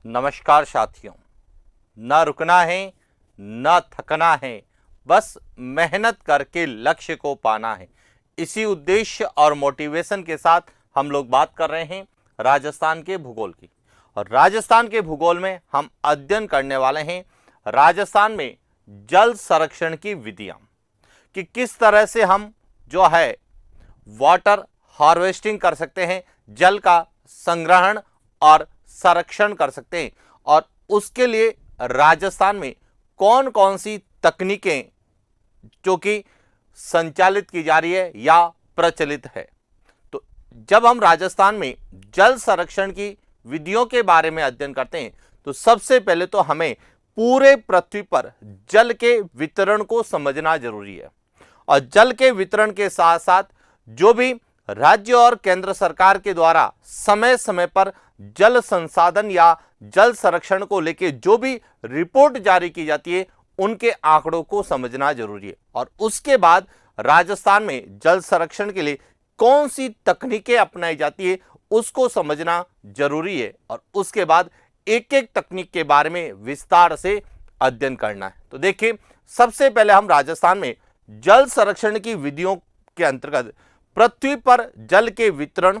नमस्कार साथियों। न रुकना है, न थकना है, बस मेहनत करके लक्ष्य को पाना है। इसी उद्देश्य और मोटिवेशन के साथ हम लोग बात कर रहे हैं राजस्थान के भूगोल की। और राजस्थान के भूगोल में हम अध्ययन करने वाले हैं राजस्थान में जल संरक्षण की विधियां, कि किस तरह से हम जो है वाटर हार्वेस्टिंग कर सकते हैं, जल का संग्रहण और संरक्षण कर सकते हैं। और उसके लिए राजस्थान में कौन कौन सी तकनीकें जो कि संचालित की जा रही है या प्रचलित है। तो जब हम राजस्थान में जल संरक्षण की विधियों के बारे में अध्ययन करते हैं तो सबसे पहले तो हमें पूरे पृथ्वी पर जल के वितरण को समझना जरूरी है। और जल के वितरण के साथ साथ जो भी राज्य और केंद्र सरकार के द्वारा समय समय पर जल संसाधन या जल संरक्षण को लेकर जो भी रिपोर्ट जारी की जाती है उनके आंकड़ों को समझना जरूरी है। और उसके बाद राजस्थान में जल संरक्षण के लिए कौन सी तकनीकें अपनाई जाती है उसको समझना जरूरी है। और उसके बाद एक एक तकनीक के बारे में विस्तार से अध्ययन करना है। तो देखिए, सबसे पहले हम राजस्थान में जल संरक्षण की विधियों के अंतर्गत पृथ्वी पर जल के वितरण,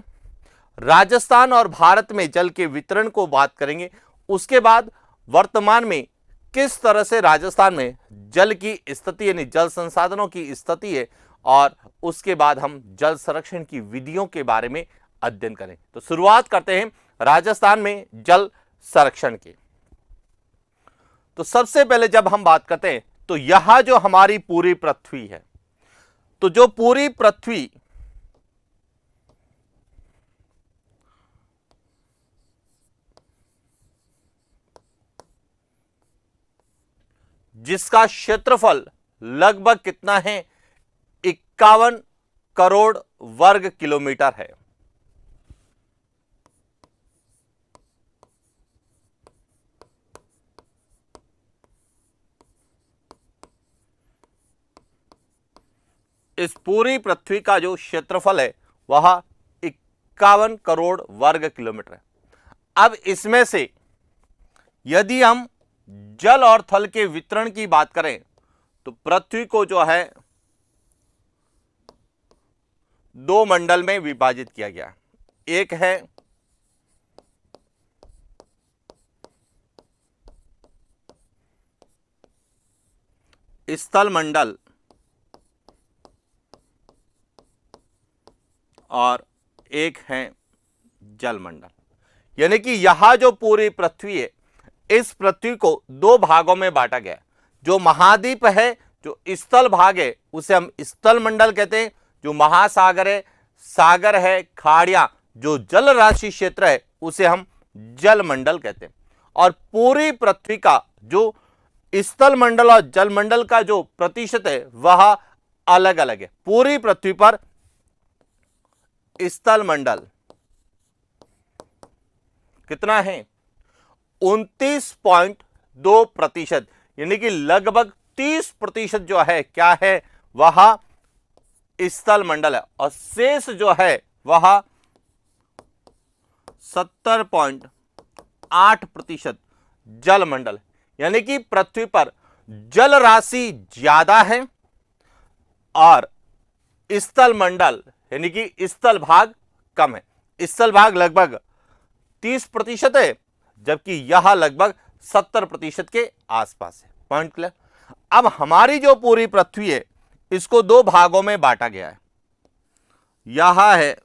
राजस्थान और भारत में जल के वितरण को बात करेंगे। उसके बाद वर्तमान में किस तरह से राजस्थान में जल की स्थिति यानी जल संसाधनों की स्थिति है, और उसके बाद हम जल संरक्षण की विधियों के बारे में अध्ययन करें। तो शुरुआत करते हैं राजस्थान में जल संरक्षण की। तो सबसे पहले जब हम बात करते हैं तो यह जो हमारी पूरी पृथ्वी है, तो जो पूरी पृथ्वी जिसका क्षेत्रफल लगभग कितना है, 51 करोड़ वर्ग किलोमीटर है। इस पूरी पृथ्वी का जो क्षेत्रफल है वह 51 करोड़ वर्ग किलोमीटर है। अब इसमें से यदि हम जल और थल के वितरण की बात करें तो पृथ्वी को जो है दो मंडल में विभाजित किया गया। एक है स्थल मंडल और एक है जल मंडल। यानी कि यह जो पूरी पृथ्वी है, इस पृथ्वी को दो भागों में बांटा गया। जो महाद्वीप है, जो स्थल भाग है, उसे हम स्थल मंडल कहते हैं। जो महासागर है, सागर है, खाड़ियां, जो जल राशि क्षेत्र है, उसे हम जल मंडल कहते हैं। और पूरी पृथ्वी का जो स्थल मंडल और जल मंडल का जो प्रतिशत है वह अलग अलग है। पूरी पृथ्वी पर स्थल मंडल कितना है, 29.2%, यानी कि लगभग 30% जो है क्या है, वह स्थल मंडल है। और शेष जो है वह 70.8% जल मंडल, यानी कि पृथ्वी पर जल राशि ज्यादा है और स्थल मंडल यानी कि स्थल भाग कम है। स्थल भाग लगभग 30% है, जबकि यह लगभग 70% के आसपास है। Point clear. अब हमारी जो पूरी पृथ्वी है इसको दो भागों में बांटा गया है। यह है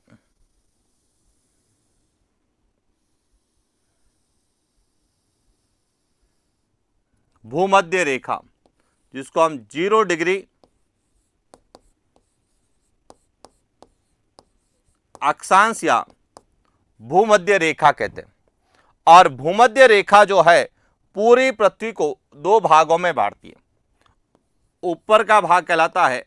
भूमध्य रेखा, जिसको हम 0 डिग्री अक्षांश या भूमध्य रेखा कहते हैं। और भूमध्य रेखा जो है पूरी पृथ्वी को दो भागों में बांटती है। ऊपर का भाग कहलाता है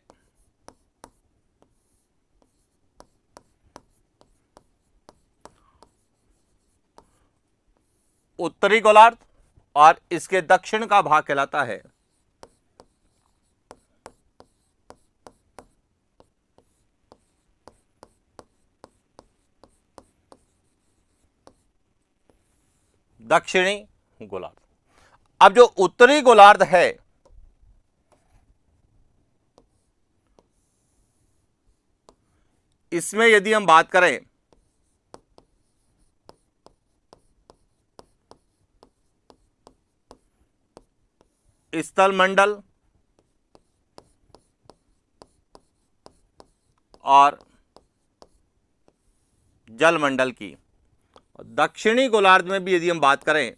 उत्तरी गोलार्ध और इसके दक्षिण का भाग कहलाता है दक्षिणी गोलार्ध। अब जो उत्तरी गोलार्ध है, इसमें यदि हम बात करें स्थल मंडल और जल मंडल की, दक्षिणी गोलार्ध में भी यदि हम बात करें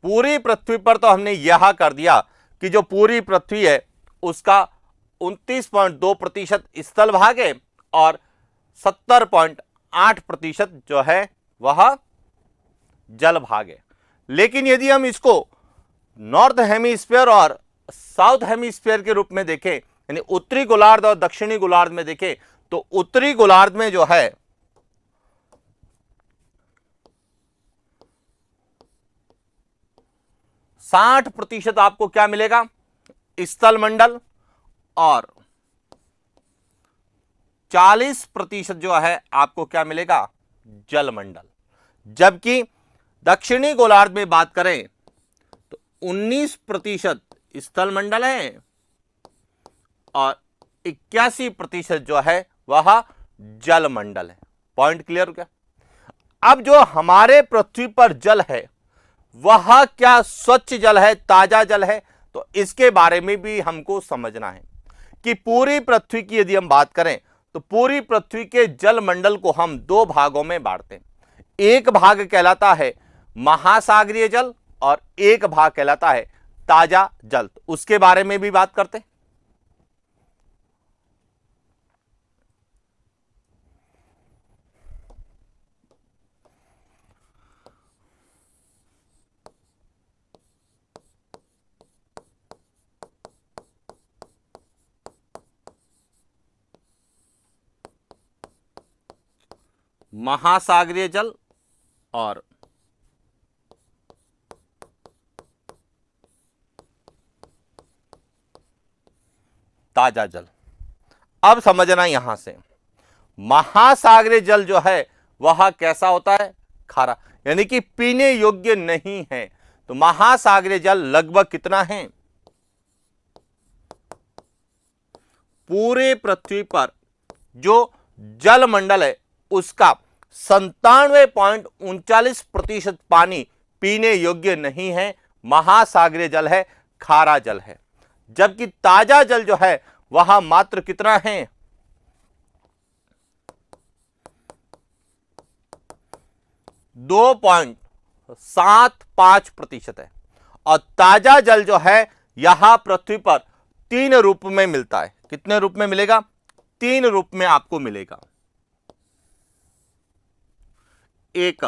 पूरी पृथ्वी पर, तो हमने यह कर दिया कि जो पूरी पृथ्वी है उसका 29.2% स्थल भाग है और 70.8% जो है वह जल भाग है। लेकिन यदि हम इसको नॉर्थ हेमीस्फीयर और साउथ हेमीस्फीयर के रूप में देखें, यानी उत्तरी गोलार्ध और दक्षिणी गोलार्ध में देखें, तो उत्तरी गोलार्ध में जो है 60% आपको क्या मिलेगा, स्थल मंडल, और 40% जो है आपको क्या मिलेगा, जल मंडल। जबकि दक्षिणी गोलार्ध में बात करें तो 19% स्थल मंडल है और 81% जो है वह जल मंडल है। पॉइंट क्लियर हो गया। अब जो हमारे पृथ्वी पर जल है वह क्या स्वच्छ जल है, ताजा जल है, तो इसके बारे में भी हमको समझना है कि पूरी पृथ्वी की यदि हम बात करें तो पूरी पृथ्वी के जल मंडल को हम दो भागों में बांटते हैं। एक भाग कहलाता है महासागरीय जल और एक भाग कहलाता है ताजा जल। तो उसके बारे में भी बात करते हैं। महासागरीय जल और ताजा जल। अब समझना यहां से, महासागरीय जल जो है वह कैसा होता है, खारा, यानी कि पीने योग्य नहीं है। तो महासागरीय जल लगभग कितना है, पूरे पृथ्वी पर जो जल मंडल है उसका 97.39% पानी पीने योग्य नहीं है, महासागरीय जल है, खारा जल है। जबकि ताजा जल जो है वह मात्र कितना है, 2.75% है। और ताजा जल जो है यहां पृथ्वी पर 3 रूप में मिलता है। कितने रूप में मिलेगा, 3 रूप में आपको मिलेगा। एक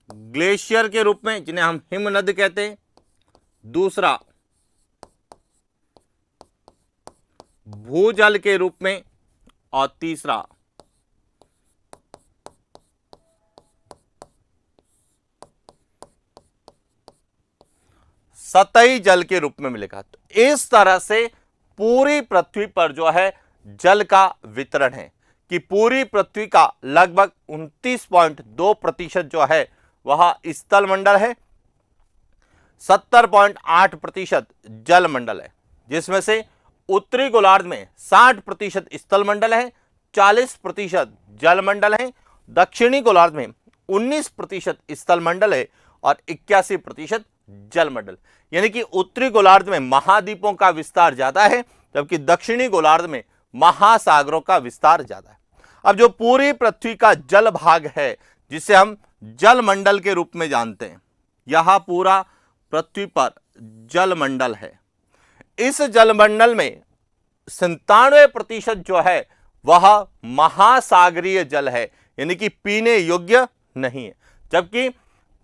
ग्लेशियर के रूप में, जिन्हें हम हिमनद कहते हैं। दूसरा भूजल के रूप में। और तीसरा सतही जल के रूप में मिलेगा। तो इस तरह से पूरी पृथ्वी पर जो है जल का वितरण है कि पूरी पृथ्वी का लगभग 29.2% जो है वह स्थल मंडल है, 70.8% जल मंडल है, जिसमें से उत्तरी गोलार्ध में 60% स्थल मंडल है, 40% जल मंडल है। दक्षिणी गोलार्ध में 19% स्थल मंडल है और 81% जल मंडल। यानी कि उत्तरी गोलार्ध में महाद्वीपों का विस्तार ज्यादा है, जबकि दक्षिणी गोलार्ध में महासागरों का विस्तार ज्यादा है। अब जो पूरी पृथ्वी का जल भाग है, जिसे हम जल मंडल के रूप में जानते हैं, यह पूरा पृथ्वी पर जल मंडल है। इस जल मंडल में 97% जो है वह महासागरीय जल है, यानी कि पीने योग्य नहीं है। जबकि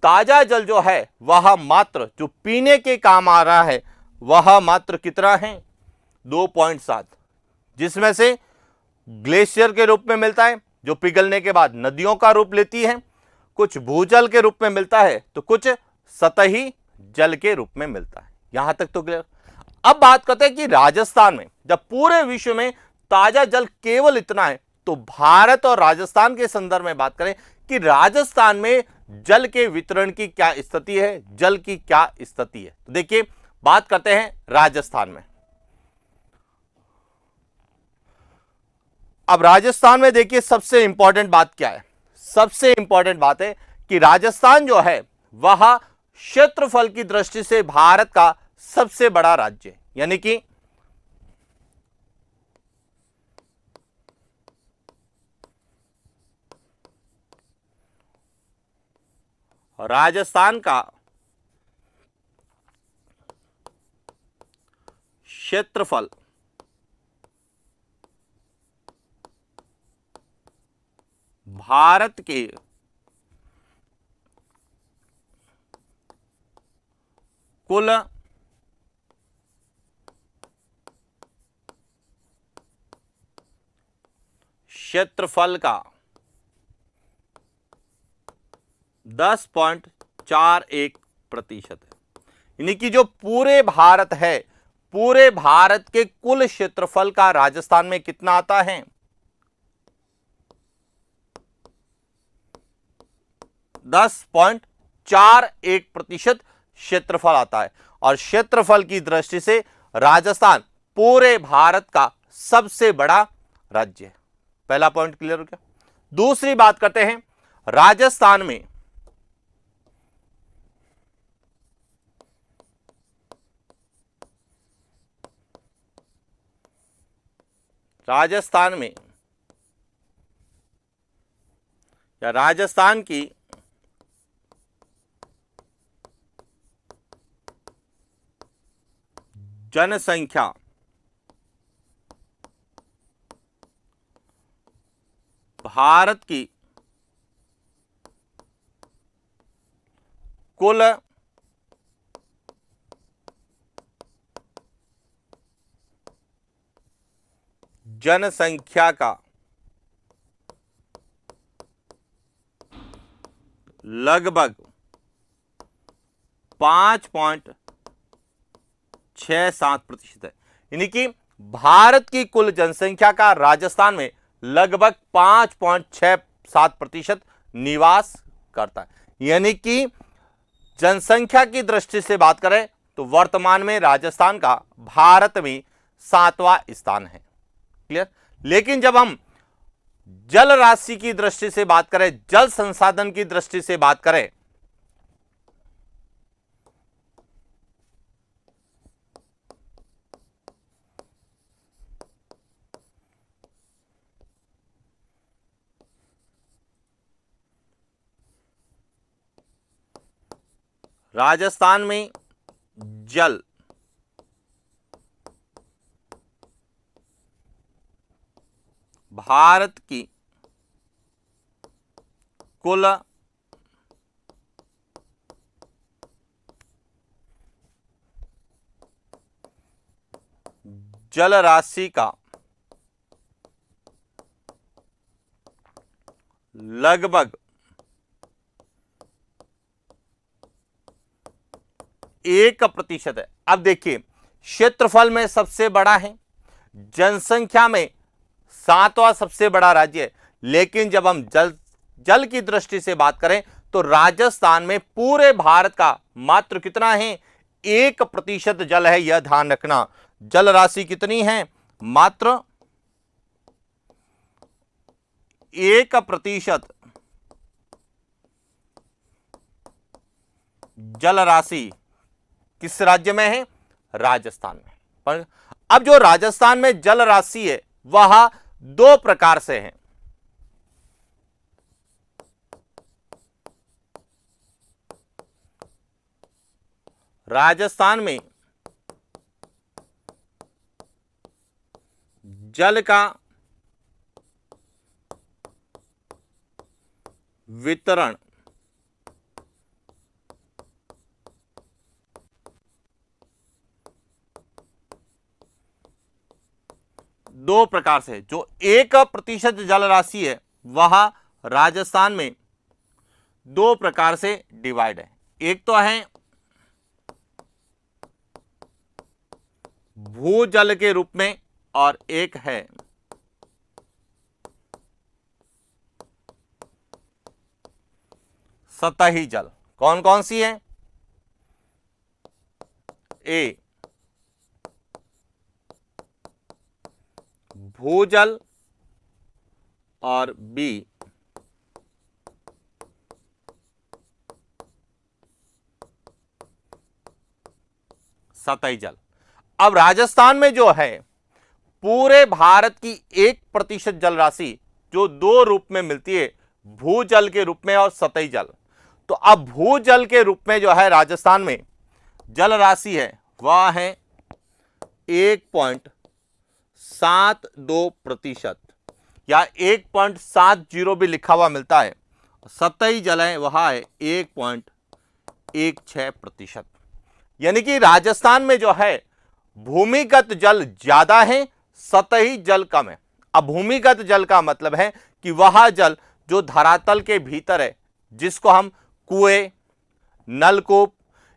ताजा जल जो है वह मात्र जो पीने के काम आ रहा है वह मात्र कितना है, 2.7, जिसमें से ग्लेशियर के रूप में मिलता है जो पिघलने के बाद नदियों का रूप लेती है, कुछ भूजल के रूप में मिलता है तो कुछ सतही जल के रूप में मिलता है। यहां तक तो क्लियर। अब बात करते हैं कि राजस्थान में जब पूरे विश्व में ताजा जल केवल इतना है, तो भारत और राजस्थान के संदर्भ में बात करें कि राजस्थान में जल के वितरण की क्या स्थिति है, जल की क्या स्थिति है। तो देखिए, बात करते हैं राजस्थान में। अब राजस्थान में देखिए, सबसे इंपॉर्टेंट बात क्या है? सबसे इंपॉर्टेंट बात है कि राजस्थान जो है वह क्षेत्रफल की दृष्टि से भारत का सबसे बड़ा राज्य है। यानी कि राजस्थान का क्षेत्रफल भारत के कुल क्षेत्रफल का 10.41% है। यानी कि जो पूरे भारत है, पूरे भारत के कुल क्षेत्रफल का राजस्थान में कितना आता है? 10.41% क्षेत्रफल आता है। और क्षेत्रफल की दृष्टि से राजस्थान पूरे भारत का सबसे बड़ा राज्य है। पहला पॉइंट क्लियर हो गया। दूसरी बात करते हैं, राजस्थान में या राजस्थान की जनसंख्या भारत की कुल जनसंख्या का लगभग 5.67% है। यानी कि भारत की कुल जनसंख्या का राजस्थान में लगभग 5.67% निवास करता है। यानी कि जनसंख्या की दृष्टि से बात करें तो वर्तमान में राजस्थान का भारत में 7वां स्थान है। क्लियर। लेकिन जब हम जल राशि की दृष्टि से बात करें, जल संसाधन की दृष्टि से बात करें, राजस्थान में जल भारत की कुल जल राशि का लगभग 1% है। अब देखिए, क्षेत्रफल में सबसे बड़ा है, जनसंख्या में 7वां सबसे बड़ा राज्य है। लेकिन जब हम जल की दृष्टि से बात करें तो राजस्थान में पूरे भारत का मात्र कितना है? 1% जल है। यह ध्यान रखना। जल राशि कितनी है? मात्र 1% जल राशि किस राज्य में है? राजस्थान में। पर अब जो राजस्थान में जल राशि है वह 2 प्रकार से है। राजस्थान में जल का वितरण दो प्रकार से। जो 1% जल राशि है वह राजस्थान में दो प्रकार से डिवाइड है। एक तो है भूजल के रूप में और एक है सतही जल। कौन कौन सी है? ए भूजल और बी सतही जल। अब राजस्थान में जो है पूरे भारत की 1% जल राशि जो दो रूप में मिलती है, भूजल के रूप में और सतही जल। तो अब भूजल के रूप में जो है राजस्थान में जल राशि है वह है 1.72% या 1.70 भी लिखा हुआ मिलता है। सतही जल है वह है 1.16%। यानी कि राजस्थान में जो है भूमिगत जल ज्यादा है, सतही जल कम है। अब भूमिगत जल का मतलब है कि वह जल जो धरातल के भीतर है, जिसको हम कुएं, नलकूप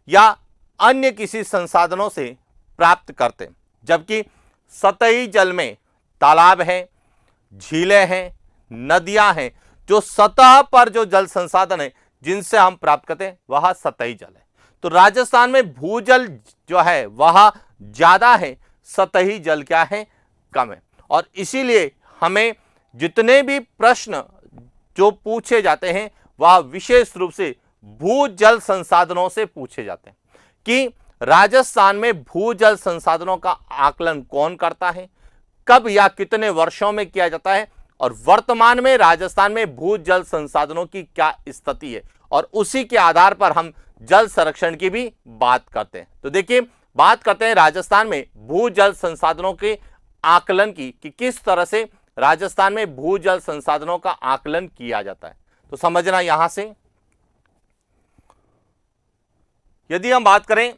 या अन्य किसी संसाधनों से प्राप्त करते हैं। जबकि सतही जल में तालाब है, झीलें हैं, नदियां हैं, जो सतह पर जो जल संसाधन है जिनसे हम प्राप्त करते हैं वह सतही जल है। तो राजस्थान में भूजल जो है वह ज्यादा है, सतही जल क्या है? कम है। और इसीलिए हमें जितने भी प्रश्न जो पूछे जाते हैं वह विशेष रूप से भूजल संसाधनों से पूछे जाते हैं कि राजस्थान में भूजल संसाधनों का आकलन कौन करता है, कब या कितने वर्षों में किया जाता है, और वर्तमान में राजस्थान में भूजल संसाधनों की क्या स्थिति है, और उसी के आधार पर हम जल संरक्षण की भी बात करते हैं। तो देखिए, बात करते हैं राजस्थान में भूजल संसाधनों के आकलन की कि किस तरह से राजस्थान में भूजल संसाधनों का आकलन किया जाता है। तो समझना यहां से, यदि हम बात करें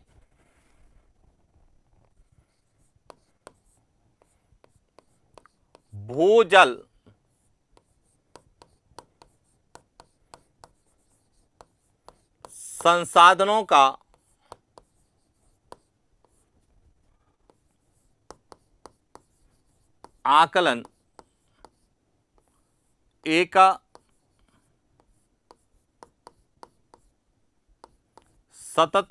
भूजल संसाधनों का आकलन एक सतत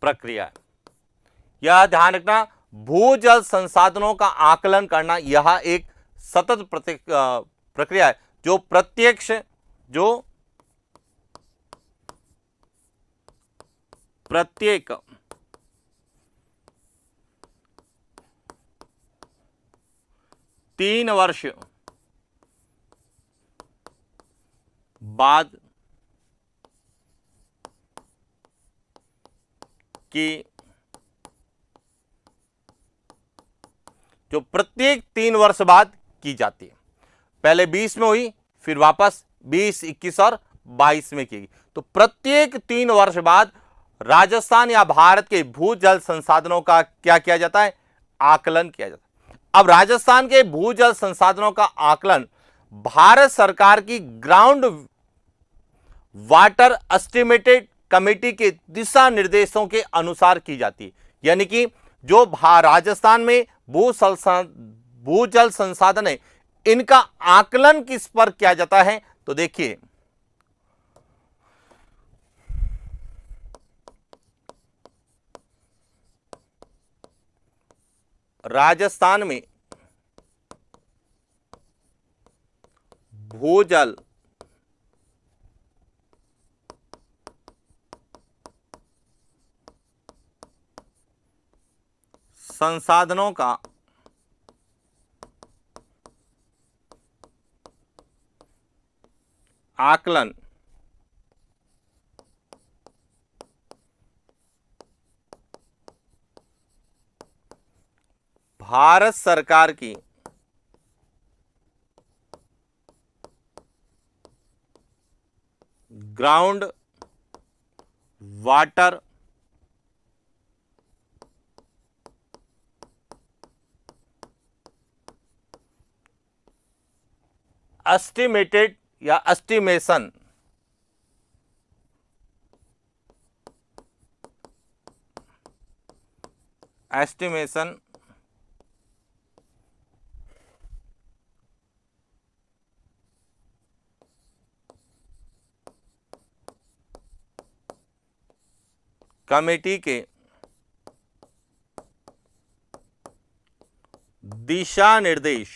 प्रक्रिया है। यह ध्यान रखना, भूजल संसाधनों का आकलन करना यह एक सतत प्रक्रिया है जो प्रत्येक 3 वर्ष बाद की जो प्रत्येक 3 वर्ष बाद की जाती है। पहले 20 में हुई, फिर वापस 20, 21 और 22 में की। तो प्रत्येक 3 वर्ष बाद राजस्थान या भारत के भूजल संसाधनों का क्या किया जाता है? आकलन किया जाता है। अब राजस्थान के भूजल संसाधनों का आकलन भारत सरकार की ग्राउंड वाटर एस्टिमेटेड कमेटी के दिशा निर्देशों के अनुसार की जाती है। यानी कि जो राजस्थान में भूजल संसाधन है, इनका आकलन किस पर किया जाता है? तो देखिए, राजस्थान में भूजल संसाधनों का आकलन भारत सरकार की ग्राउंड वाटर एस्टिमेटेड या एस्टिमेशन एस्टिमेशन कमेटी के दिशा निर्देश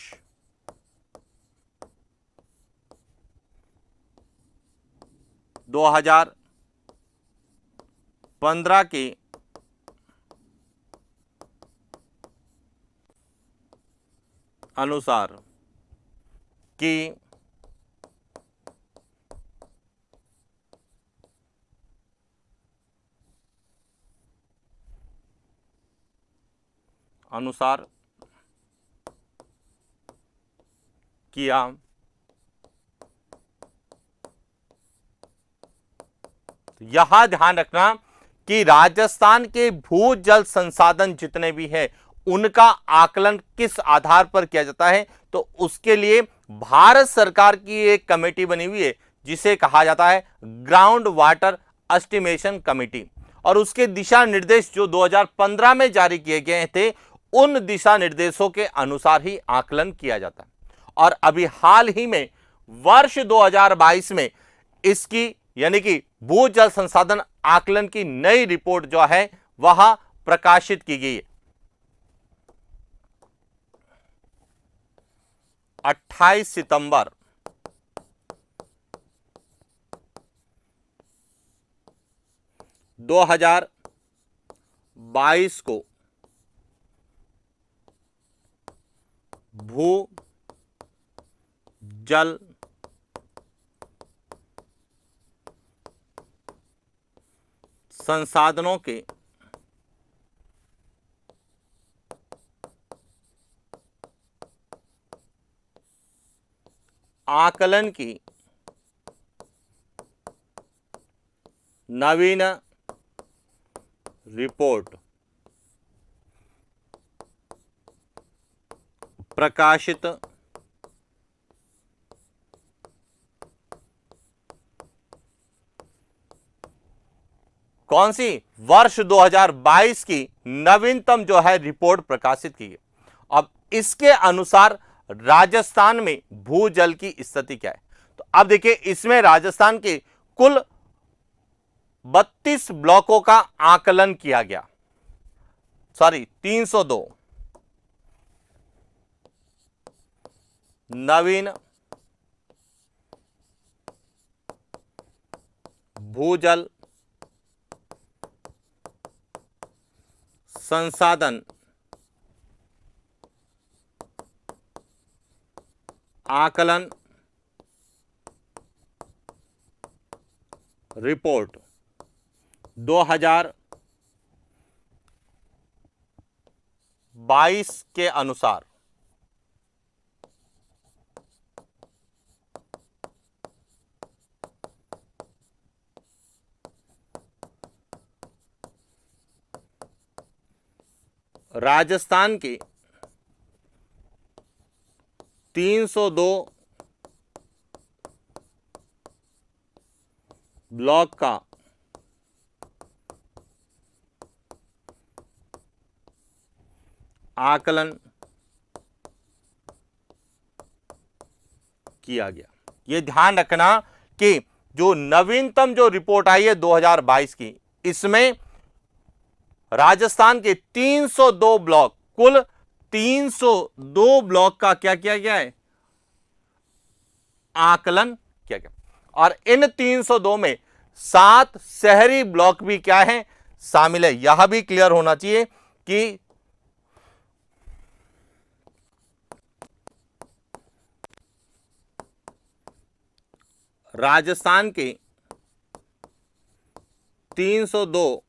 2015 के अनुसार कि किया यहां ध्यान रखना कि राजस्थान के भूजल संसाधन जितने भी है उनका आकलन किस आधार पर किया जाता है, तो उसके लिए भारत सरकार की एक कमेटी बनी हुई है जिसे कहा जाता है ग्राउंड वाटर एस्टिमेशन कमेटी, और उसके दिशा निर्देश जो 2015 में जारी किए गए थे उन दिशा निर्देशों के अनुसार ही आकलन किया जाता है। और अभी हाल ही में वर्ष 2022 में इसकी यानी कि भूजल संसाधन आकलन की नई रिपोर्ट जो है वह प्रकाशित की गई है। 28 सितंबर 2022 को भू जल संसाधनों के आकलन की नवीन रिपोर्ट प्रकाशित कौन सी वर्ष 2022 की नवीनतम जो है रिपोर्ट प्रकाशित की है। अब इसके अनुसार राजस्थान में भूजल की स्थिति क्या है, तो अब देखिए इसमें राजस्थान के कुल 32 ब्लॉकों का आकलन किया गया, 302 नवीन भूजल संसाधन आकलन रिपोर्ट 2022 के अनुसार राजस्थान के 302 ब्लॉक का आकलन किया गया। यह ध्यान रखना कि जो नवीनतम जो रिपोर्ट आई है 2022 की, इसमें राजस्थान के 302 ब्लॉक, कुल 302 ब्लॉक का क्या किया गया है, आकलन किया गया। और इन 302 में 7 शहरी ब्लॉक भी क्या है, शामिल है। यह भी क्लियर होना चाहिए कि राजस्थान के 302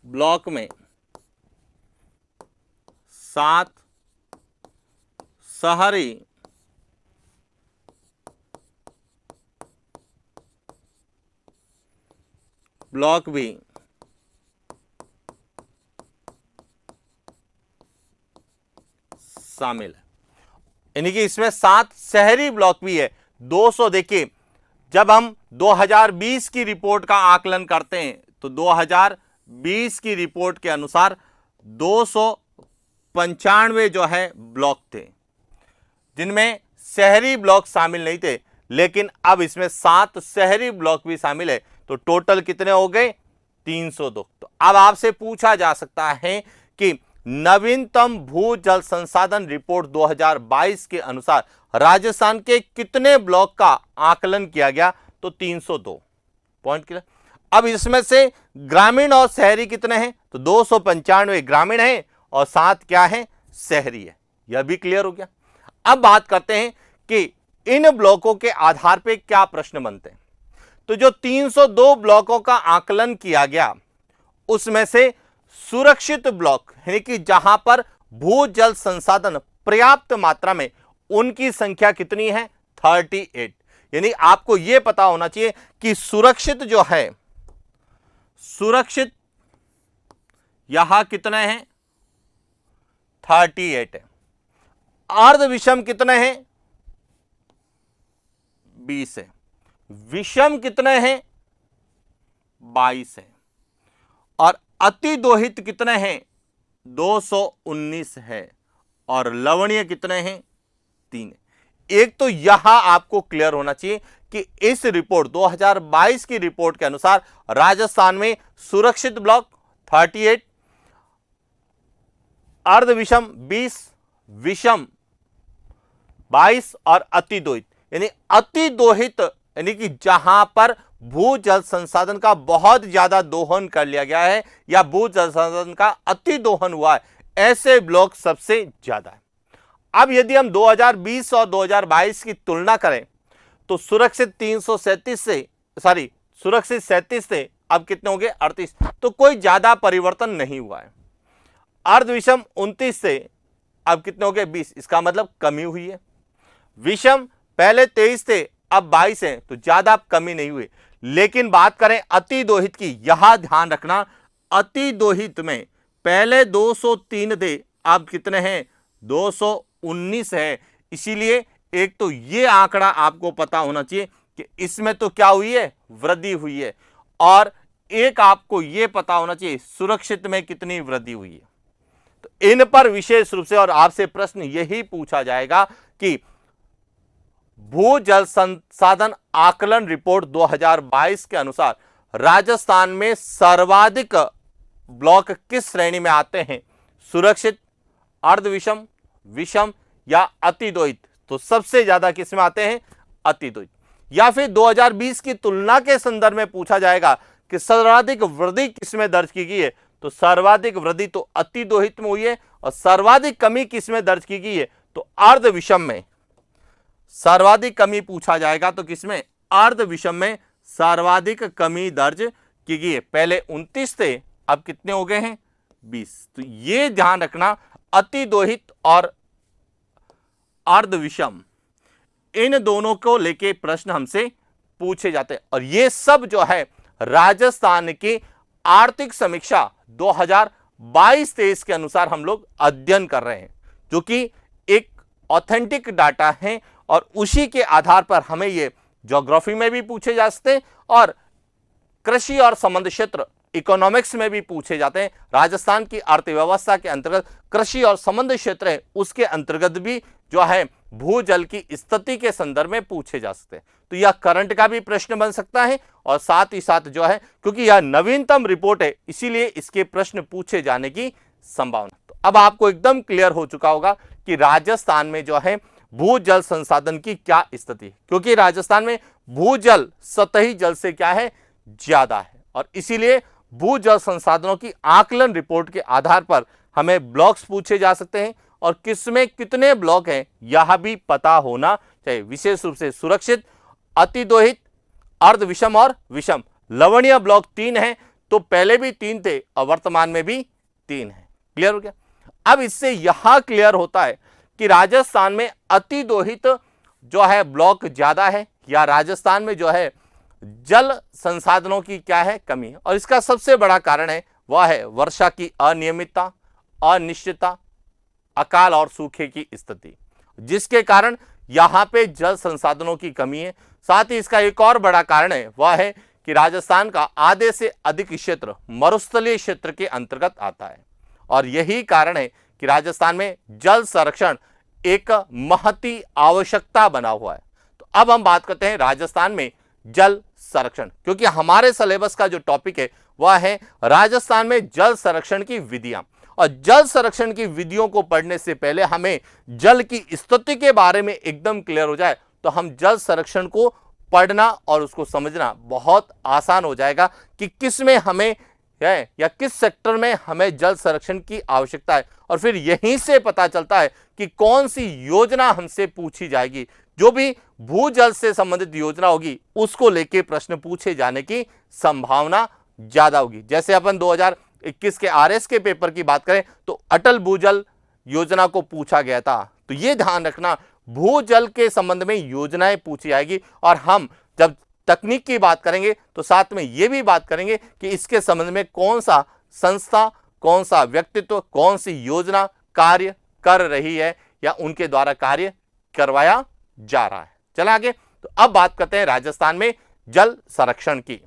ब्लॉक में 7 शहरी ब्लॉक भी शामिल है। यानी कि इसमें 7 शहरी ब्लॉक भी है। 200 देखिए, जब हम 2020 की रिपोर्ट का आकलन करते हैं तो 2020 की रिपोर्ट के अनुसार 295 जो है ब्लॉक थे, जिनमें शहरी ब्लॉक शामिल नहीं थे, लेकिन अब इसमें 7 शहरी ब्लॉक भी शामिल है, तो टोटल कितने हो गए? 302। तो अब आपसे पूछा जा सकता है कि नवीनतम भू जल संसाधन रिपोर्ट 2022 के अनुसार राजस्थान के कितने ब्लॉक का आकलन किया गया? तो 302। Point clear. अब इसमें से ग्रामीण और शहरी कितने हैं? तो 295 ग्रामीण है और 7 क्या है? शहरी है। यह भी क्लियर हो गया। अब बात करते हैं कि इन ब्लॉकों के आधार पर क्या प्रश्न बनते हैं। तो जो 302 ब्लॉकों का आकलन किया गया, उसमें से सुरक्षित ब्लॉक यानी कि जहां पर भू जल संसाधन पर्याप्त मात्रा में, उनकी संख्या कितनी है? 38। यानी आपको यह पता होना चाहिए कि सुरक्षित जो है, सुरक्षित यहां कितने हैं? 38 है। अर्ध विषम कितने हैं? 20 है। विषम कितने हैं? 22 है। और अति दोहित कितने हैं? 219 है। और लवणीय कितने हैं? 3 है। एक तो यहां आपको क्लियर होना चाहिए कि इस रिपोर्ट 2022 की रिपोर्ट के अनुसार राजस्थान में सुरक्षित ब्लॉक 38, अर्ध विषम 20, विषम 22 और अति दोहित, यानी अति दोहित यानी कि जहां पर भू जल संसाधन का बहुत ज्यादा दोहन कर लिया गया है या भू जल संसाधन का अति दोहन हुआ है, ऐसे ब्लॉक सबसे ज्यादा है। अब यदि हम 2020 और 2022 की तुलना करें तो सुरक्षित 337 से सुरक्षित 37 से अब कितने हो गए? 38। तो कोई ज्यादा परिवर्तन नहीं हुआ है। अर्ध विषम 29 से अब कितने हो गए? 20। इसका मतलब कमी हुई है। विषम पहले 23 थे, अब 22 है, तो ज्यादा कमी नहीं हुई। लेकिन बात करें अति दोहित की, यहां ध्यान रखना, अति दोहित में पहले 203 थे, अब कितने हैं? 219 है। इसीलिए एक तो ये आंकड़ा आपको पता होना चाहिए कि इसमें तो क्या हुई है? वृद्धि हुई है। और एक आपको यह पता होना चाहिए सुरक्षित में कितनी वृद्धि हुई है। तो इन पर विशेष रूप से और आपसे प्रश्न यही पूछा जाएगा कि भू जल संसाधन आकलन रिपोर्ट 2022 के अनुसार राजस्थान में सर्वाधिक ब्लॉक किस श्रेणी में आते हैं? सुरक्षित, अर्धविषम, विषम या अति दोहित? तो सबसे ज्यादा किस में आते हैं? अति दोहित। या फिर 2020 की तुलना के संदर्भ में पूछा जाएगा कि सर्वाधिक वृद्धि किस में दर्ज की गई है? तो सर्वाधिक वृद्धि तो अति दोहित में हुई है। और सर्वाधिक कमी किस में दर्ज की गई है? तो अर्धविषम में। सर्वाधिक कमी पूछा जाएगा तो किसमें? अर्धविषम में सर्वाधिक कमी दर्ज की गई है। पहले 29 थे, अब कितने हो गए हैं? 20। तो ये ध्यान रखना, अति दोहित और अर्धविषम, इन दोनों को लेके प्रश्न हमसे पूछे जाते हैं। और ये सब जो है राजस्थान की आर्थिक समीक्षा 2022-23 के अनुसार हम लोग अध्ययन कर रहे हैं, जो कि एक ऑथेंटिक डाटा है। और उसी के आधार पर हमें ये ज्योग्राफी में भी पूछे जा सकते हैं और कृषि और संबंध क्षेत्र इकोनॉमिक्स में भी पूछे जाते हैं। राजस्थान की अर्थव्यवस्था के अंतर्गत कृषि और संबंध क्षेत्र है, उसके अंतर्गत भी जो है भूजल की स्थिति के संदर्भ में पूछे जा सकते हैं। तो यह करंट का भी प्रश्न बन सकता है और साथ ही साथ जो है, क्योंकि यह नवीनतम रिपोर्ट है, इसीलिए इसके प्रश्न पूछे जाने की संभावना। तो अब आपको एकदम क्लियर हो चुका होगा कि राजस्थान में जो है भूजल संसाधन की क्या स्थिति है, क्योंकि राजस्थान में भूजल सतही जल से क्या है? ज्यादा है। और इसीलिए भूजल संसाधनों की आकलन रिपोर्ट के आधार पर हमें ब्लॉक्स पूछे जा सकते हैं और किसमें कितने ब्लॉक हैं यह भी पता होना चाहिए। विशेष रूप से सुरक्षित, अति दोहित, अर्धविषम और विषम। लवणीय ब्लॉक 3 है, तो पहले भी 3 थे और वर्तमान में भी 3 है। क्लियर हो गया? अब इससे यह क्लियर होता है कि राजस्थान में अति दोहित जो है ब्लॉक ज्यादा है, या राजस्थान में जो है जल संसाधनों की क्या है? कमी है। और इसका सबसे बड़ा कारण है वह है वर्षा की अनियमितता, अनिश्चितता, अकाल और सूखे की स्थिति। जिसके कारण यहाँ पे जल संसाधनों की कमी है। साथ ही इसका एक और बड़ा कारण है, वह है कि राजस्थान का आधे से अधिक क्षेत्र मरुस्थलीय क्षेत्र के अंतर्गत आता है और यही कारण है कि राजस्थान में जल संरक्षण एक महती आवश्यकता बना हुआ है। तो अब हम बात करते हैं राजस्थान में जल संरक्षण, क्योंकि हमारे सिलेबस का जो टॉपिक है वह है राजस्थान में जल संरक्षण की विधियां। और जल संरक्षण की विधियों को पढ़ने से पहले हमें जल की स्थिति के बारे में एकदम क्लियर हो जाए तो हम जल संरक्षण को पढ़ना और उसको समझना बहुत आसान हो जाएगा कि किस में हमें है या किस सेक्टर में हमें जल संरक्षण की आवश्यकता है। और फिर यहीं से पता चलता है कि कौन सी योजना हमसे पूछी जाएगी। जो भी भूजल से संबंधित योजना होगी उसको लेके प्रश्न पूछे जाने की संभावना ज्यादा होगी। जैसे अपन 2021 के आरएस के पेपर की बात करें तो अटल भूजल योजना को पूछा गया था। तो ये ध्यान रखना, भूजल के संबंध में योजनाएं पूछी जाएगी और हम जब तकनीक की बात करेंगे तो साथ में यह भी बात करेंगे कि इसके संबंध में कौन सा संस्था, कौन सा व्यक्तित्व, कौन सी योजना कार्य कर रही है या उनके द्वारा कार्य करवाया जा रहा है। चला आगे। तो अब बात करते हैं राजस्थान में जल संरक्षण की।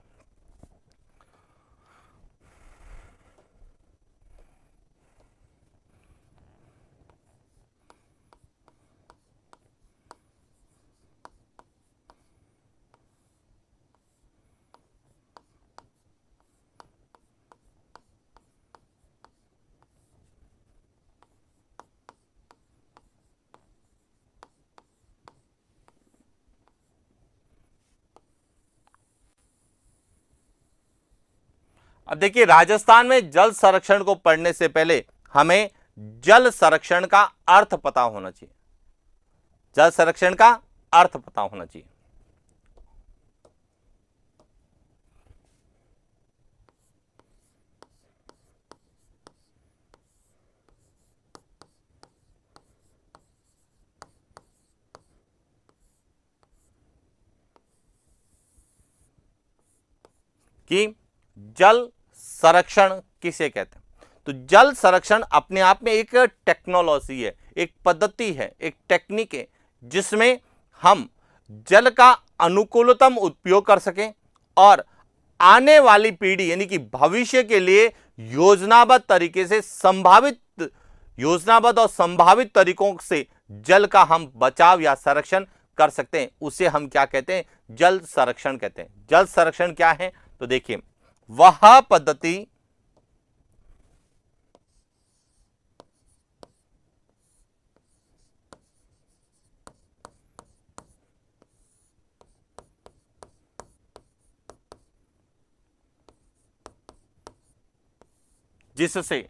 अब देखिए, राजस्थान में जल संरक्षण को पढ़ने से पहले हमें जल संरक्षण का अर्थ पता होना चाहिए। जल संरक्षण का अर्थ पता होना चाहिए। कि जल संरक्षण किसे कहते हैं। तो जल संरक्षण अपने आप में एक टेक्नोलॉजी है, एक पद्धति है, एक टेक्निक है जिसमें हम जल का अनुकूलतम उपयोग कर सकें और आने वाली पीढ़ी यानी कि भविष्य के लिए योजनाबद्ध तरीके से योजनाबद्ध और संभावित तरीकों से जल का हम बचाव या संरक्षण कर सकते हैं। उसे हम क्या कहते हैं? जल संरक्षण कहते हैं। जल संरक्षण क्या है? तो देखिए, वह पद्धति जिससे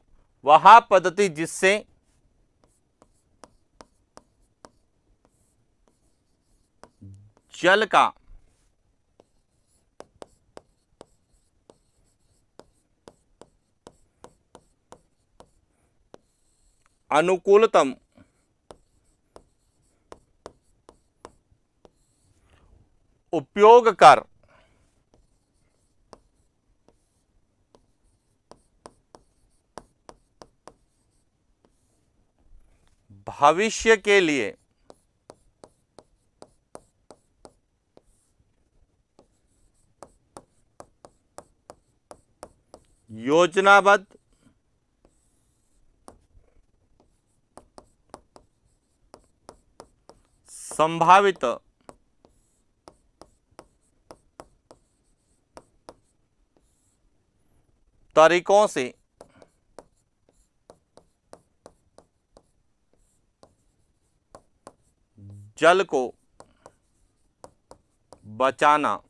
जल का अनुकूलतम उपयोग कर भविष्य के लिए योजनाबद्ध संभावित तरीकों से जल को बचाना,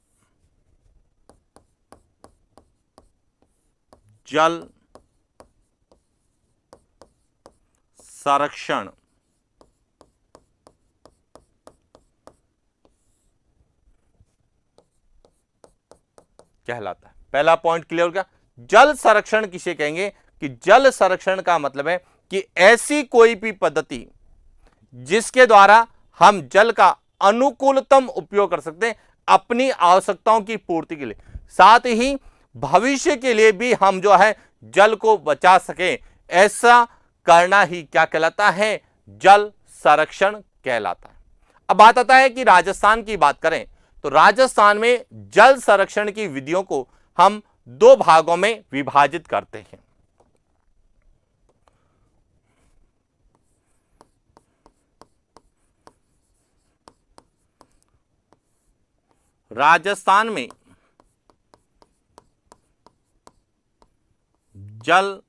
जल संरक्षण कहलाता है। पहला पॉइंट क्लियर हो गया। जल संरक्षण किसे कहेंगे? कि जल संरक्षण का मतलब है कि ऐसी कोई भी पद्धति जिसके द्वारा हम जल का अनुकूलतम उपयोग कर सकते हैं अपनी आवश्यकताओं की पूर्ति के लिए, साथ ही भविष्य के लिए भी हम जो है जल को बचा सकें, ऐसा करना ही क्या कहलाता है? जल संरक्षण कहलाता है। अब बात आता है कि राजस्थान की बात करें तो राजस्थान में जल संरक्षण की विधियों को हम दो भागों में विभाजित करते हैं। राजस्थान में जल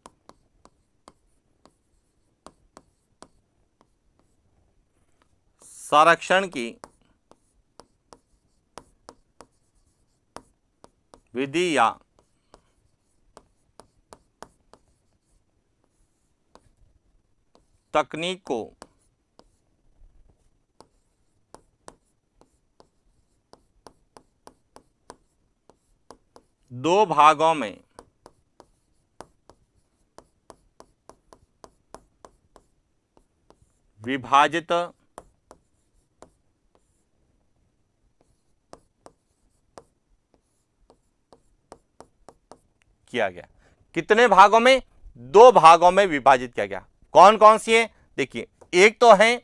संरक्षण की विधि या तकनीक को दो भागों में विभाजित किया गया। कितने भागों में? दो भागों में विभाजित किया गया। कौन कौन सी है? देखिए, एक तो है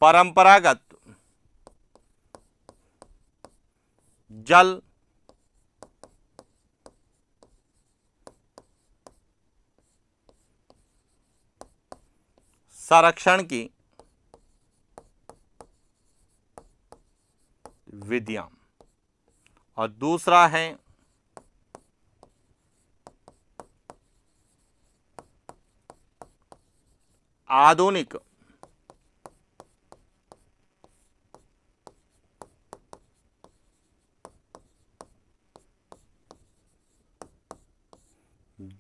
परंपरागत जल संरक्षण की विधियां, और दूसरा है आधुनिक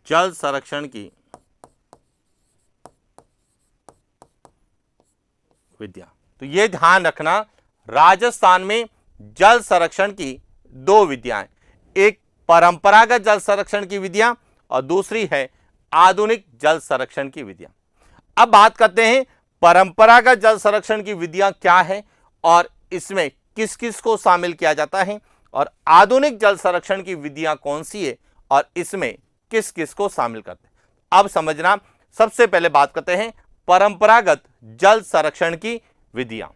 जल संरक्षण की विधियां। तो ये ध्यान रखना, राजस्थान में जल संरक्षण की दो विधियां हैं, एक परंपरागत जल संरक्षण की विधियां और दूसरी है आधुनिक जल संरक्षण की विधियां। अब बात करते हैं परंपरागत जल संरक्षण की विधियां क्या है और इसमें किस किस को शामिल किया जाता है, और आधुनिक जल संरक्षण की विधियां कौन सी है और इसमें किस किस को शामिल करते हैं। अब समझना, सबसे पहले बात करते हैं परंपरागत जल संरक्षण की विधियां।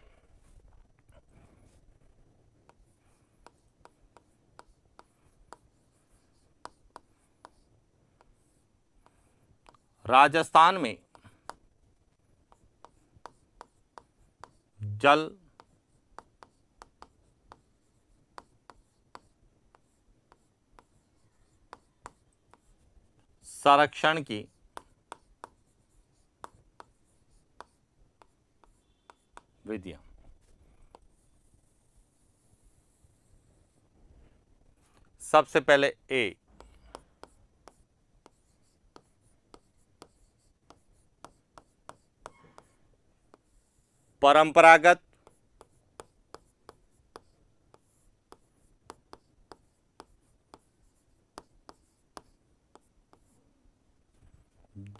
राजस्थान में जल संरक्षण की विधियां। सबसे पहले ए, परंपरागत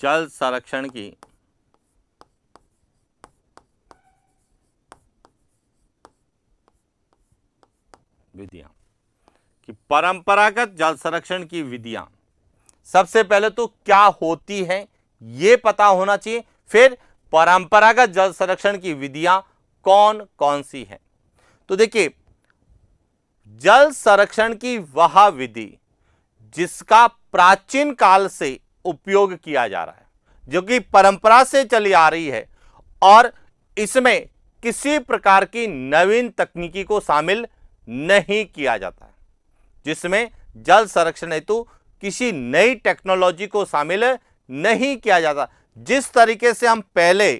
जल संरक्षण की विधियां। कि परंपरागत जल संरक्षण की विधियां सबसे पहले तो क्या होती है यह पता होना चाहिए, फिर परंपरागत जल संरक्षण की विधियां कौन कौन सी हैं। तो देखिए, जल संरक्षण की वह विधि जिसका प्राचीन काल से उपयोग किया जा रहा है, जो कि परंपरा से चली आ रही है और इसमें किसी प्रकार की नवीन तकनीकी को शामिल नहीं किया जाता है, जिसमें जल संरक्षण हेतु किसी नई टेक्नोलॉजी को शामिल नहीं किया जाता। जिस तरीके से हम पहले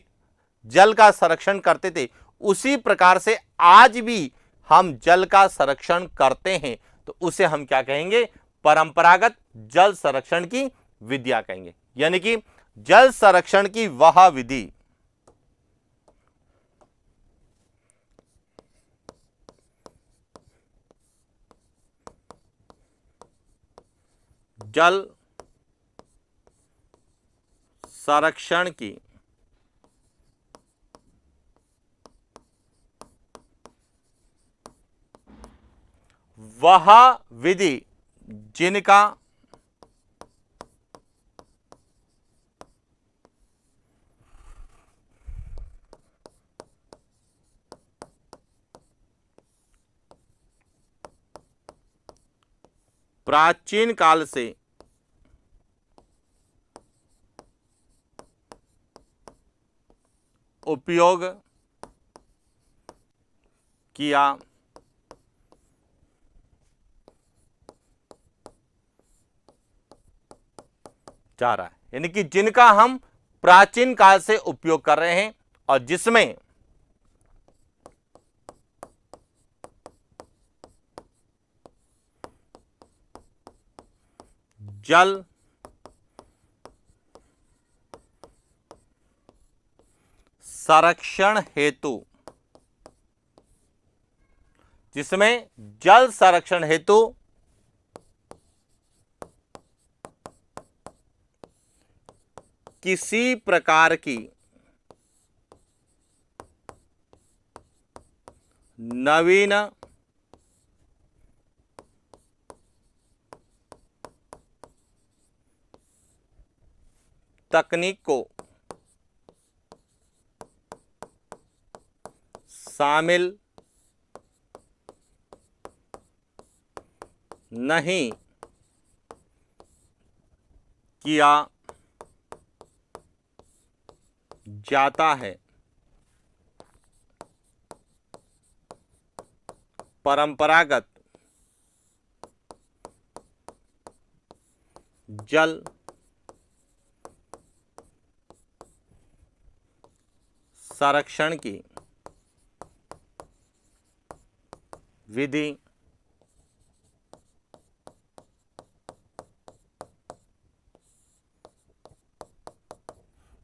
जल का संरक्षण करते थे उसी प्रकार से आज भी हम जल का संरक्षण करते हैं, तो उसे हम क्या कहेंगे? परंपरागत जल संरक्षण की विधियां कहेंगे। यानी कि जल संरक्षण की वह विधि जल संरक्षण की वह विधि जिनका प्राचीन काल से उपयोग किया जा रहा है, यानी कि जिनका हम प्राचीन काल से उपयोग कर रहे हैं और जिसमें जल संरक्षण हेतु किसी प्रकार की नवीन तकनीक को शामिल नहीं किया जाता है। परंपरागत जल संरक्षण की विधि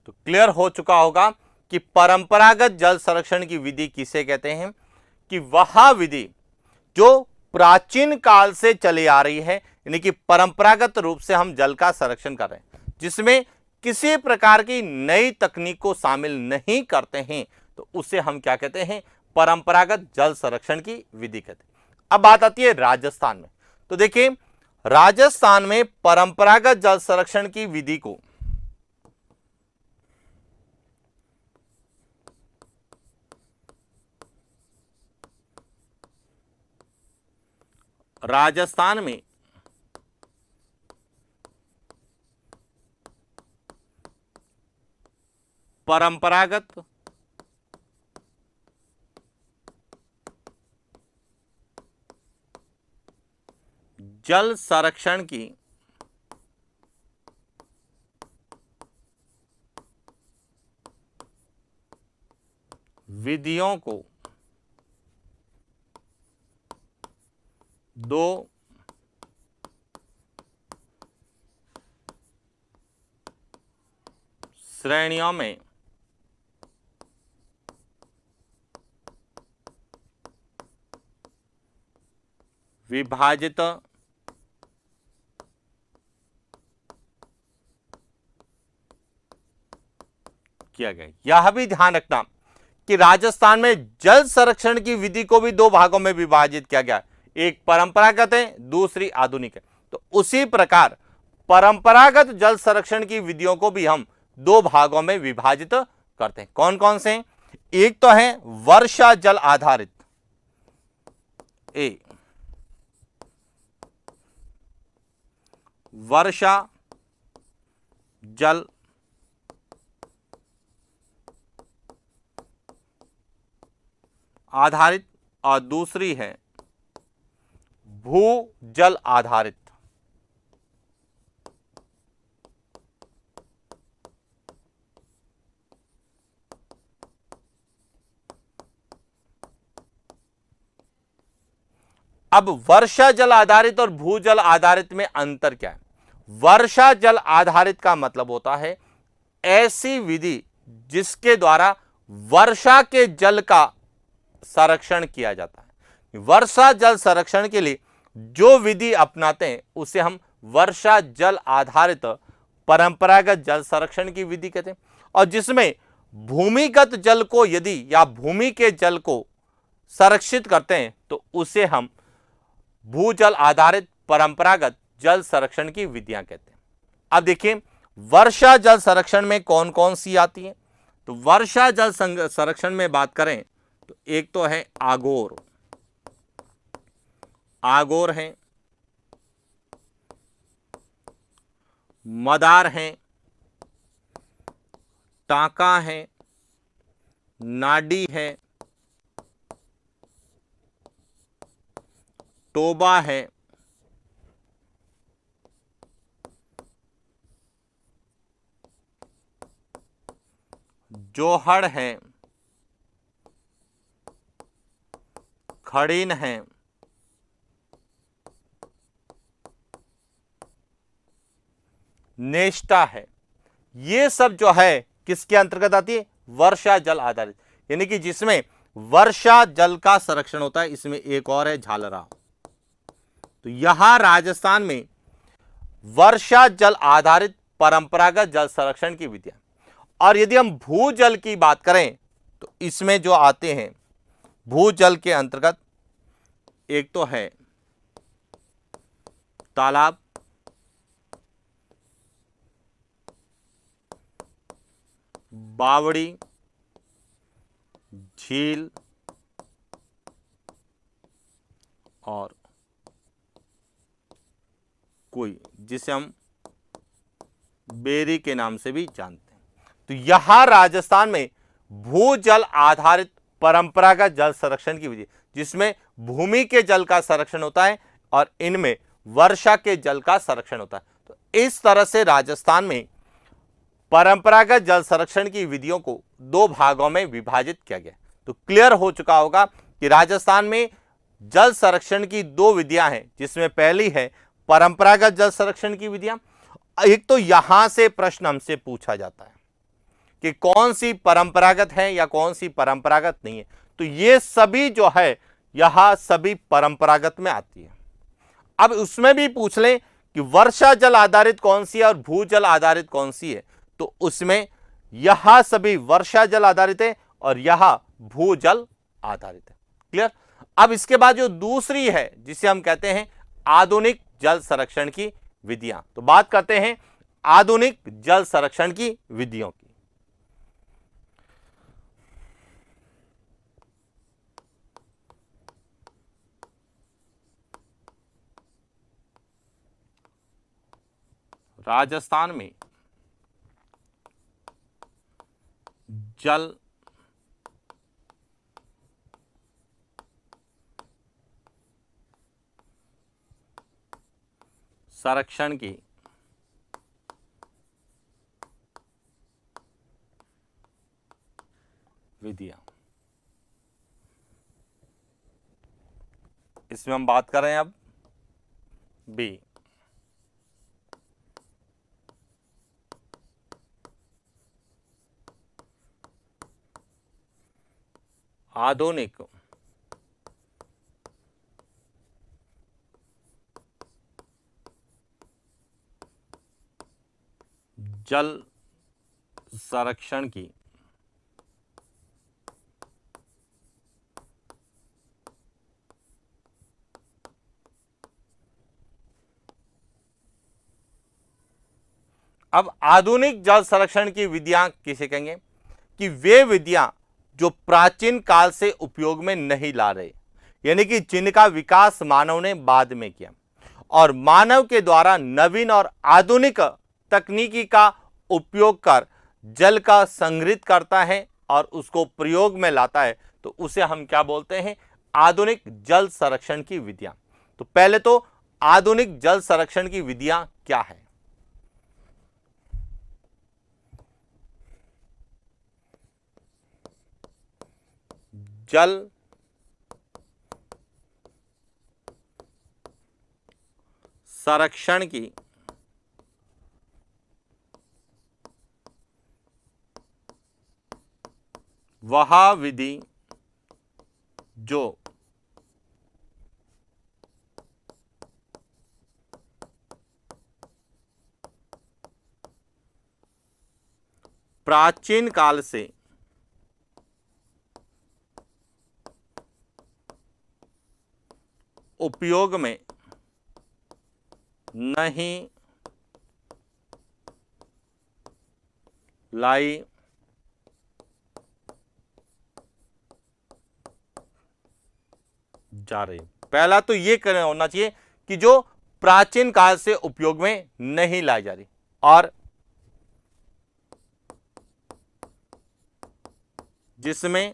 तो क्लियर हो चुका होगा कि परंपरागत जल संरक्षण की विधि किसे कहते हैं, कि वह विधि जो प्राचीन काल से चली आ रही है, यानी कि परंपरागत रूप से हम जल का संरक्षण कर रहे हैं, जिसमें किसी प्रकार की नई तकनीक को शामिल नहीं करते हैं, तो उसे हम क्या कहते हैं, परंपरागत जल संरक्षण की विधि कहते हैं। अब बात आती है राजस्थान में। तो देखिए, राजस्थान में परंपरागत जल संरक्षण की विधि को राजस्थान में परंपरागत जल संरक्षण की विधियों को दो श्रेणियों में विभाजित किया गया। यह भी ध्यान रखना कि राजस्थान में जल संरक्षण की विधि को भी दो भागों में विभाजित किया गया, एक परंपरागत है, दूसरी आधुनिक है। तो उसी प्रकार परंपरागत जल संरक्षण की विधियों को भी हम दो भागों में विभाजित करते हैं। कौन कौन से? एक तो है वर्षा जल आधारित, ए वर्षा जल आधारित और दूसरी है भू जल आधारित। अब वर्षा जल आधारित और भूजल आधारित में अंतर क्या है? वर्षा जल आधारित का मतलब होता है ऐसी विधि जिसके द्वारा वर्षा के जल का संरक्षण किया जाता है। वर्षा जल संरक्षण के लिए जो विधि अपनाते हैं उसे हम वर्षा जल आधारित परंपरागत जल संरक्षण की विधि कहते हैं। और जिसमें भूमिगत जल को यदि या भूमि के जल को संरक्षित करते हैं तो उसे हम भूजल आधारित परंपरागत जल संरक्षण की विधियां कहते हैं। अब देखिए वर्षा जल संरक्षण में कौन कौन सी आती है। तो वर्षा जल संरक्षण में बात करें तो एक तो है आगोर, आगोर है, मदार हैं, टांका है, नाडी है, टोबा है, जोहड़ है, खड़ीन है, नेष्टा है। ये सब जो है किसके अंतर्गत आती है? वर्षा जल आधारित, यानी कि जिसमें वर्षा जल का संरक्षण होता है। इसमें एक और है झालरा। तो यहां राजस्थान में वर्षा जल आधारित परंपरागत जल संरक्षण की विधियां। और यदि हम भूजल की बात करें तो इसमें जो आते हैं भूजल के अंतर्गत, एक तो है तालाब, बावड़ी, झील और कुएं, जिसे हम बेरी के नाम से भी जानते हैं। तो यहां राजस्थान में भूजल आधारित परंपरागत जल संरक्षण की विधि, जिसमें भूमि के जल का संरक्षण होता है और इनमें वर्षा के जल का संरक्षण होता है। तो इस तरह से राजस्थान में परंपरागत जल संरक्षण की विधियों को दो भागों में विभाजित किया गया। तो क्लियर हो चुका होगा कि राजस्थान में जल संरक्षण की दो विधियां हैं, जिसमें पहली है परंपरागत जल संरक्षण की विधियां। एक तो यहां से प्रश्न हमसे पूछा जाता है कि कौन सी परंपरागत है या कौन सी परंपरागत नहीं है। तो ये सभी जो है यहां सभी परंपरागत में आती है। अब उसमें भी पूछ लें कि वर्षा जल आधारित कौन सी है और भूजल आधारित कौन सी है, तो उसमें यहां सभी वर्षा जल आधारित है और यहां भूजल आधारित है। क्लियर। अब इसके बाद जो दूसरी है जिसे हम कहते हैं आधुनिक जल संरक्षण की विधियां, तो बात करते हैं आधुनिक जल संरक्षण की विधियों की। राजस्थान में जल संरक्षण की विधियां, इसमें हम बात कर रहे हैं अब बी, आधुनिक जल संरक्षण की अब आधुनिक जल संरक्षण की विधियां किसे कहेंगे? कि वे विधियां जो प्राचीन काल से उपयोग में नहीं ला रहे, यानी कि जिनका विकास मानव ने बाद में किया और मानव के द्वारा नवीन और आधुनिक तकनीकी का उपयोग कर जल का संग्रहित करता है और उसको प्रयोग में लाता है, तो उसे हम क्या बोलते हैं? आधुनिक जल संरक्षण की विधियां। तो पहले तो आधुनिक जल संरक्षण की विधियां क्या है? जल संरक्षण की वह विधि जो प्राचीन काल से उपयोग में नहीं लाई जा रही। पहला तो ये होना चाहिए कि जो प्राचीन काल से उपयोग में नहीं लाई जा रही। और जिसमें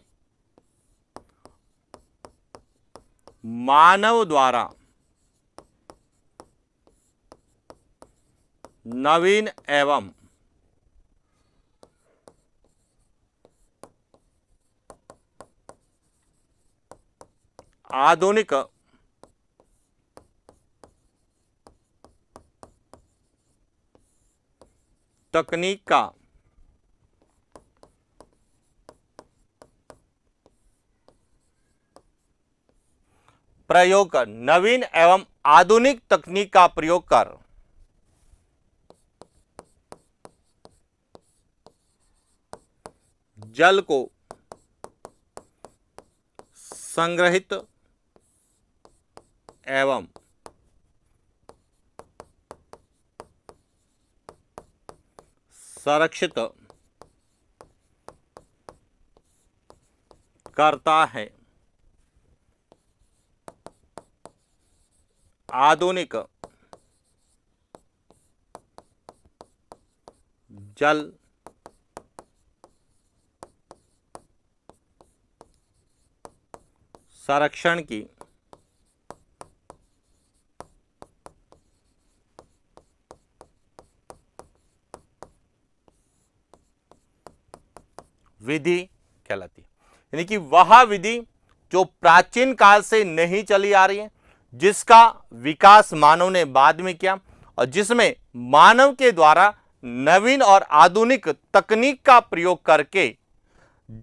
मानव द्वारा नवीन एवं आधुनिक तकनीक का प्रयोग कर, नवीन एवं आधुनिक तकनीक का प्रयोग कर जल को संग्रहित एवं संरक्षित करता है। आधुनिक जल संरक्षण की विधि कहलाती है। यानी कि वह विधि जो प्राचीन काल से नहीं चली आ रही है, जिसका विकास मानव ने बाद में किया और जिसमें मानव के द्वारा नवीन और आधुनिक तकनीक का प्रयोग करके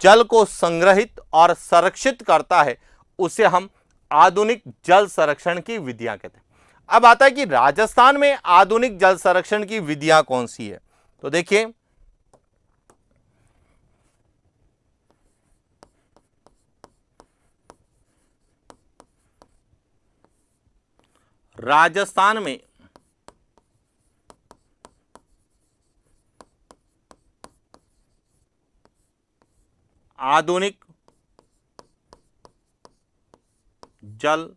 जल को संग्रहित और संरक्षित करता है, उसे हम आधुनिक जल संरक्षण की विधियां कहते हैं। अब आता है कि राजस्थान में आधुनिक जल संरक्षण की विधियां कौन सी है। तो देखिए, राजस्थान में आधुनिक जल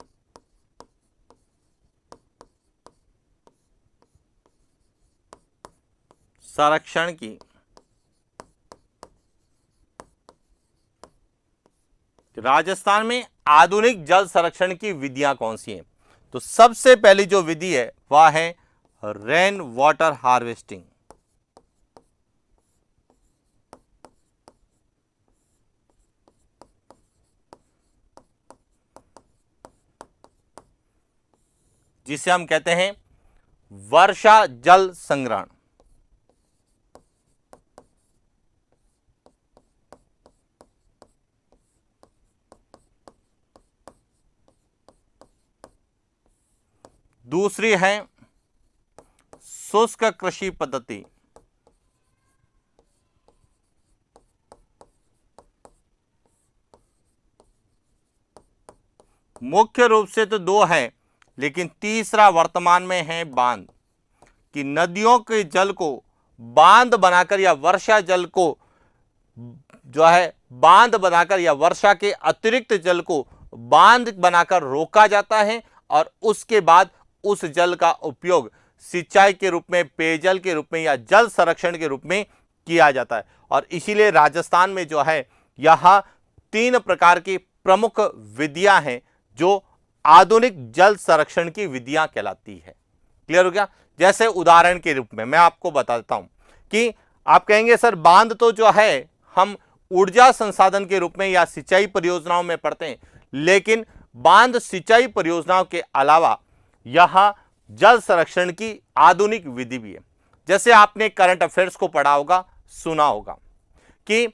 संरक्षण की राजस्थान में आधुनिक जल संरक्षण की विधियां कौन सी हैं। तो सबसे पहली जो विधि है वह है रेन वाटर हार्वेस्टिंग। जिसे हम कहते हैं वर्षा जल संग्रहण। दूसरी है शुष्क कृषि पद्धति। मुख्य रूप से तो दो है, लेकिन तीसरा वर्तमान में है बांध, कि नदियों के जल को बांध बनाकर या वर्षा जल को जो है बांध बनाकर या वर्षा के अतिरिक्त जल को बांध बनाकर रोका जाता है और उसके बाद उस जल का उपयोग सिंचाई के रूप में, पेयजल के रूप में या जल संरक्षण के रूप में किया जाता है। और इसीलिए राजस्थान में जो है यहाँ 3 प्रकार की प्रमुख विधियां हैं जो आधुनिक जल संरक्षण की विधियां कहलाती है। क्लियर हो गया। जैसे उदाहरण के रूप में मैं आपको बता देता हूं कि आप कहेंगे सर बांध तो जो है हम ऊर्जा संसाधन के रूप में या सिंचाई परियोजनाओं में पढ़ते हैं, लेकिन बांध सिंचाई परियोजनाओं के अलावा यहां जल संरक्षण की आधुनिक विधि भी है। जैसे आपने करंट अफेयर्स को पढ़ा होगा, सुना होगा कि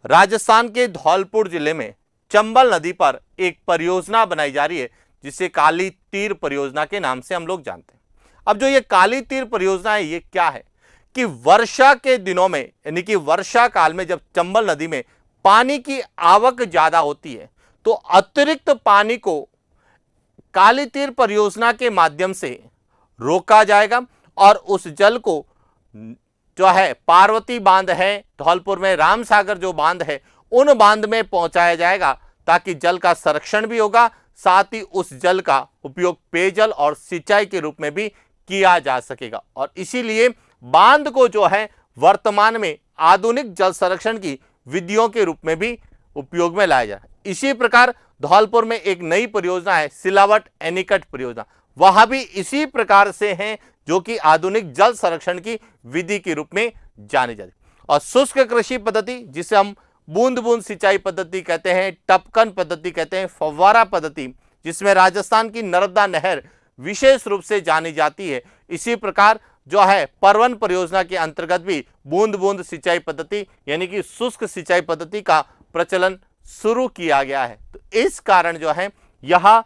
राजस्थान के धौलपुर जिले में चंबल नदी पर एक परियोजना बनाई जा रही है जिसे काली तीर परियोजना के नाम से हम लोग जानते हैं। अब जो ये काली तीर परियोजना है, ये क्या है कि वर्षा के दिनों में यानी कि वर्षा काल में जब चंबल नदी में पानी की आवक ज्यादा होती है तो अतिरिक्त पानी को काली तीर परियोजना के माध्यम से रोका जाएगा और उस जल को जो है पार्वती बांध है धौलपुर में, राम सागर जो बांध है, उन बांध में पहुंचाया जाएगा ताकि जल का संरक्षण भी होगा, साथ ही उस जल का उपयोग पेयजल और सिंचाई के रूप में भी किया जा सकेगा। और इसीलिए बांध को जो है वर्तमान में आधुनिक जल संरक्षण की विधियों के रूप में भी उपयोग में लाया जा रहा है। इसी प्रकार धौलपुर में एक नई परियोजना है सिलावट एनीकट परियोजना, वहां भी इसी प्रकार से है जो कि आधुनिक जल संरक्षण की विधि के रूप में जानी जाती है। और शुष्क कृषि पद्धति जिसे हम बूंद बूंद सिंचाई पद्धति कहते हैं, टपकन पद्धति कहते हैं, फव्वारा पद्धति जिसमें राजस्थान की नर्मदा नहर विशेष रूप से जानी जाती है, इसी प्रकार जो है परवन परियोजना के अंतर्गत भी बूंद बूंद सिंचाई पद्धति यानी कि शुष्क सिंचाई पद्धति का प्रचलन शुरू किया गया है। तो इस कारण जो है यह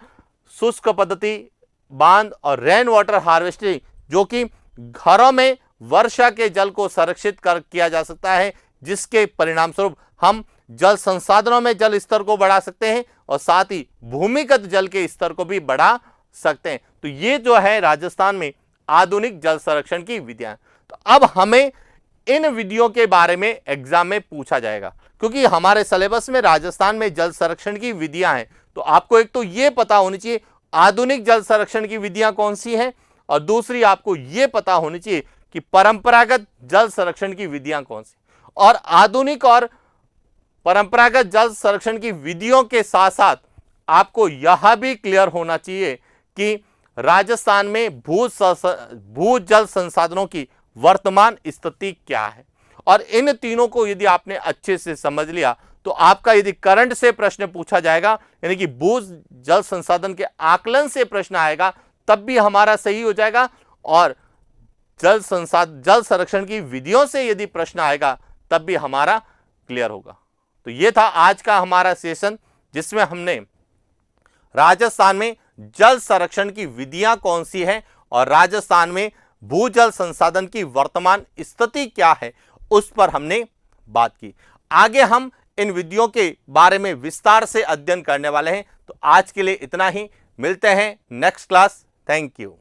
शुष्क पद्धति, बांध और रेन वाटर हार्वेस्टिंग जो कि घरों में वर्षा के जल को संरक्षित कर किया जा सकता है, जिसके परिणाम स्वरूप हम जल संसाधनों में जल स्तर को बढ़ा सकते हैं और साथ ही भूमिगत जल के स्तर को भी बढ़ा सकते हैं। तो ये जो है राजस्थान में आधुनिक जल संरक्षण की विधियां। तो अब हमें इन विधियों के बारे में एग्जाम में पूछा जाएगा, क्योंकि हमारे सिलेबस में राजस्थान में जल संरक्षण की विधियां हैं। तो आपको एक तो ये पता होनी चाहिए आधुनिक जल संरक्षण की विधियां कौन सी हैं, और दूसरी आपको ये पता होनी चाहिए कि परंपरागत जल संरक्षण की विधियां कौन सी। और आधुनिक और परंपरागत जल संरक्षण की विधियों के साथ साथ आपको यह भी क्लियर होना चाहिए कि राजस्थान में भू जल संसाधनों की वर्तमान स्थिति क्या है। और इन तीनों को यदि आपने अच्छे से समझ लिया तो आपका यदि करंट से प्रश्न पूछा जाएगा यानी कि भू जल संसाधन के आकलन से प्रश्न आएगा तब भी हमारा सही हो जाएगा, और जल संरक्षण की विधियों से यदि प्रश्न आएगा तब भी हमारा क्लियर होगा। तो ये था आज का हमारा सेशन जिसमें हमने राजस्थान में जल संरक्षण की विधियां कौन सी है और राजस्थान में भूजल संसाधन की वर्तमान स्थिति क्या है उस पर हमने बात की। आगे हम इन विधियों के बारे में विस्तार से अध्ययन करने वाले हैं। तो आज के लिए इतना ही, मिलते हैं नेक्स्ट क्लास। Thank you.